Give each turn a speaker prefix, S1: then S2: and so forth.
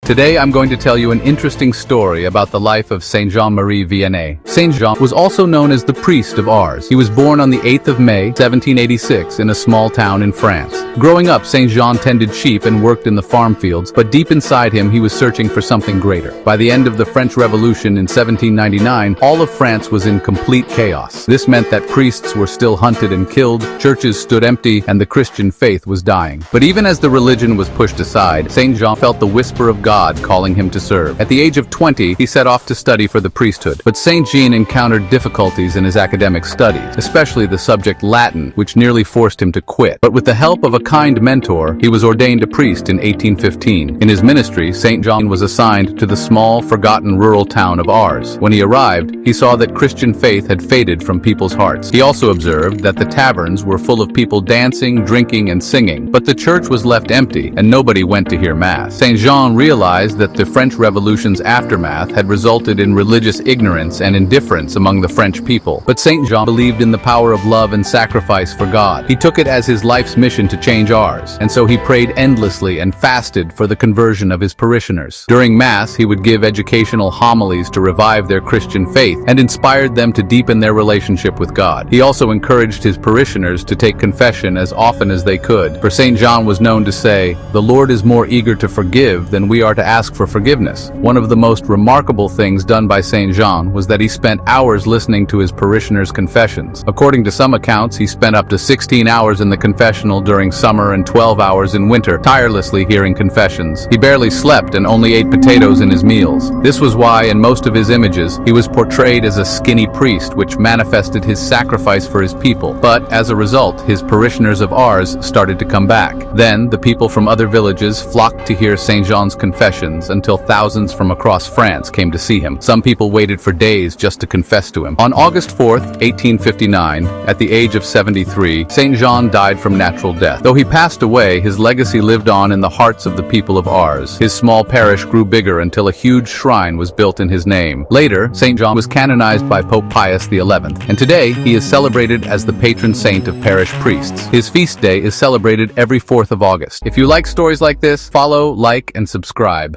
S1: Today I'm going to tell you an interesting story about the life of Saint Jean-Marie Vianney. Saint Jean was also known as the priest of Ars. He was born on the 8th of May, 1786 in a small town in France. Growing up, Saint Jean tended sheep and worked in the farm fields, but deep inside him he was searching for something greater. By the end of the French Revolution in 1799, all of France was in complete chaos. This meant that priests were still hunted and killed, churches stood empty, and the Christian faith was dying. But even as the religion was pushed aside, Saint Jean felt the whisper of God calling him to serve. At the age of 20, he set off to study for the priesthood. But Saint Jean encountered difficulties in his academic studies, especially the subject Latin, which nearly forced him to quit. But with the help of a kind mentor, he was ordained a priest in 1815. In his ministry, Saint Jean was assigned to the small, forgotten rural town of Ars. When he arrived, he saw that Christian faith had faded from people's hearts. He also observed that the taverns were full of people dancing, drinking, and singing, but the church was left empty, and nobody went to hear Mass. Saint Jean realized that the French Revolution's aftermath had resulted in religious ignorance and indifference among the French people. But Saint Jean believed in the power of love and sacrifice for God. He took it as his life's mission to change Ars, and so he prayed endlessly and fasted for the conversion of his parishioners. During Mass, he would give educational homilies to revive their Christian faith and inspired them to deepen their relationship with God. He also encouraged his parishioners to take confession as often as they could, for Saint Jean was known to say, "The Lord is more eager to forgive than we are to ask for forgiveness." One of the most remarkable things done by Saint Jean was that he spent hours listening to his parishioners' confessions. According to some accounts, he spent up to 16 hours in the confessional during summer and 12 hours in winter, tirelessly hearing confessions. He barely slept and only ate potatoes in his meals. This was why, in most of his images, he was portrayed as a skinny priest, which manifested his sacrifice for his people. But, as a result, his parishioners of Ars started to come back. Then, the people from other villages flocked to hear Saint Jean's confessions until thousands from across France came to see him. Some people waited for days just to confess to him. On August 4th, 1859, at the age of 73, Saint Jean died from natural death. Though he passed away, his legacy lived on in the hearts of the people of Ars. His small parish grew bigger until a huge shrine was built in his name. Later, Saint Jean was canonized by Pope Pius XI, and today he is celebrated as the patron saint of parish priests. His feast day is celebrated every 4th of August. If you like stories like this, follow, like, and subscribe.